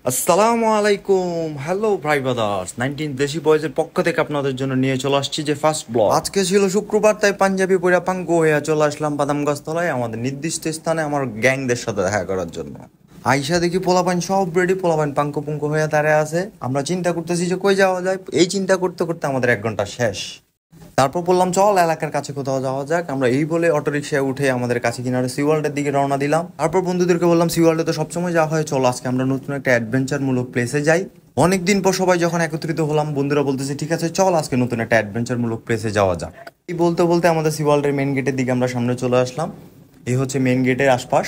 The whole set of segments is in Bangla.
আসসালামু আলাইকুম, হ্যালো ভাই ব্রাদার্স। 19 দেশি বয়েজের পক্ষ থেকে আপনাদের জন্য নিয়ে চলে আসছি যে ফার্স্ট ব্লগ। আজকে ছিল শুক্রবার, তাই পাঞ্জাবি পরে পাঙ্গু হয়ে চলে আসলাম বাদাম গাছতলায় আমাদের নির্দিষ্ট স্থানে আমার গ্যাংদের সাথে দেখা করার জন্য। আইসা দেখি পোলাপান সব রেডি, পোলাপান পাঙ্কু পুঙ্কু হয়ে দাঁড়ায় আছে। আমরা চিন্তা করতেছি যে কই যাওয়া যায়। এই চিন্তা করতে করতে আমাদের 1 ঘন্টা শেষ। তারপর বললাম চল এলাকার কাছে কোথাও যাওয়া যাক। আমরা এই বলে অটোরিকশায় উঠে আমাদের কাছে কিনারে সি ওয়ার্ল্ডের দিকে রওনা দিলাম। তারপর বন্ধুদেরকে বললাম সি ওয়ার্ল্ডে তো সবসময় যাওয়া হয়, চল আজকে আমরা নতুন একটা অ্যাডভেঞ্চার মূলক প্লেসে যাই। অনেকদিন পর সবাই যখন একত্রিত হলাম, বন্ধুরা বলতেছে ঠিক আছে চল আজকে নতুন একটা অ্যাডভেঞ্চার মূলক প্লেসে যাওয়া যাক। এই বলতে বলতে আমাদের সি ওয়ার্ল্ডের মেন গেটের দিকে আমরা সামনে চলে আসলাম। এই হচ্ছে মেন গেটের আশপাশ।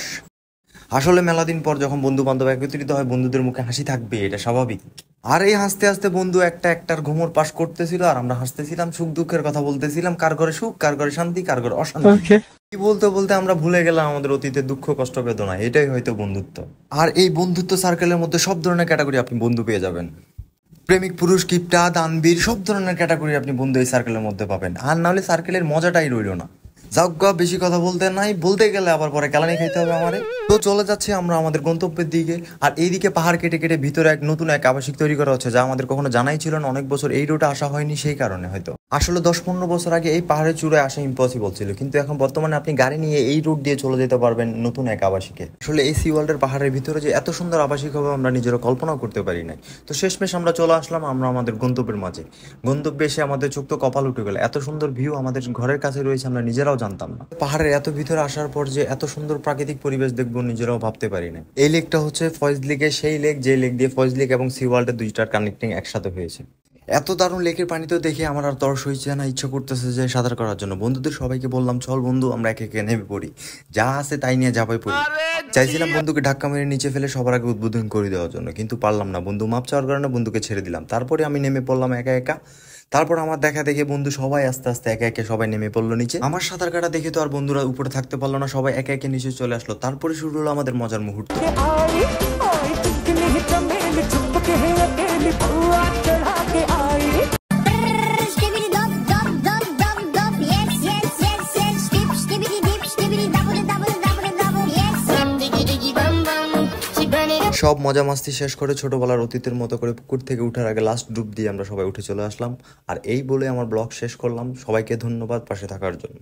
আসলে মেলা দিন পর যখন বন্ধু বান্ধব একত্রিত হয়, বন্ধুদের মুখে হাসি থাকবে, এটা স্বাভাবিক। আর এই হাসতে হাসতে বন্ধু একটার ঘুমোর পাশ করতেছিল, আর আমরা হাসতেছিলাম, সুখ দুঃখের কথা বলতেছিলাম, কার ঘরে সুখ, কার ঘরে শান্তি, কার ঘরে অশান্তি। কি বলতে বলতে আমরা ভুলে গেলাম আমাদের অতীতের দুঃখ কষ্ট বেদনা। এটাই হয়তো বন্ধুত্ব। আর এই বন্ধুত্ব সার্কেলের মধ্যে সব ধরনের ক্যাটাগরি আপনি বন্ধু পেয়ে যাবেন। প্রেমিক, পুরুষ, কিপটা, দানবীর, সব ধরনের ক্যাটাগরি আপনি বন্ধু এই সার্কেলের মধ্যে পাবেন। আর নাহলে সার্কেলের মজাটাই রইল না। যাক, বেশি কথা বলতে নাই, বলতে গেলে আবার পরে কেলানি খাইতে হবে আমারে। তো চলে যাচ্ছি আমরা আমাদের গন্তব্যের দিকে। আর এইদিকে পাহাড় কেটে কেটে ভিতরে নতুন এক আবাসিক তৈরি করা হচ্ছে, যা আমাদের কখনো জানাই ছিল না। অনেক বছর এই রোডে আসা হয়নি, সেই কারণে হয়তো। আসলে 10-15 বছর আগে এই পাহাড়ের চূড়ায় আসা ইম্পসিবল ছিল, কিন্তু এখন বর্তমানে আপনি গাড়ি নিয়ে এই রোড দিয়ে চলে যেতে পারবেন নতুন এক আবাসিকে। আসলে এই সি ওয়ার্ল্ডের পাহাড়ের ভিতরে যে এত সুন্দর আবাসিক হবে আমরা নিজেরা কল্পনাও করতে পারি নাই। তো শেষমেশ আমরা চলে আসলাম আমরা আমাদের গন্তব্যের মাঝে। গন্তব্যে এসে আমাদের চোখ তো কপাল উঠে গেল, এত সুন্দর ভিউ আমাদের ঘরের কাছে রয়েছে, আমরা নিজেরাও জানতাম না। পাহাড়ের এত ভিতরে আসার পর যে এত সুন্দর প্রাকৃতিক পরিবেশ দেখবো নিজেরাও ভাবতে পারি না। এই লেকটা হচ্ছে ফয়েজ লেকের সেই লেক, যে লেক দিয়ে ফয়েজ লেক এবং সি ওয়ার্ল্ডের দুইটার কানেক্টিং একসাথে হয়েছে। এত দারুণ লেকের পানিতে দেখে আমার আর তর সইছে না, ইচ্ছা করতেছে যে সাঁতার করার জন্য। বন্ধুদের সবাইকে বললাম চল বন্ধু আমরা একে একে নেমে পড়ি, যা আছে তাই নিয়ে যাবাই পড়ি। চাইছিলাম বন্ধুকে ধাক্কা মেরে নিচে ফেলে সবার আগে উদ্বোধন করে দেওয়ার জন্য, কিন্তু পারলাম না। বন্ধু মাপ চাওয়ার কারণে বন্ধুকে ছেড়ে দিলাম। তারপরে আমি নেমে পড়লাম একা একা। তারপর আমার দেখা দেখে বন্ধু সবাই আস্তে আস্তে একে একে সবাই নেমে পড়লো নিচে। আমার সাঁতার কাটা দেখে তো আর বন্ধুরা উপরে থাকতে পারলো না, সবাই একে একে নিচে চলে আসলো। তারপরে শুরু হলো আমাদের মজার মুহূর্ত। সব মজা মাস্তি শেষ করে ছোটবেলার অতীতের মতো করে পুকুর থেকে উঠার আগে লাস্ট ডুব দিয়ে আমরা সবাই উঠে চলে আসলাম। আর এই বলে আমার ব্লগ শেষ করলাম। সবাইকে ধন্যবাদ পাশে থাকার জন্য।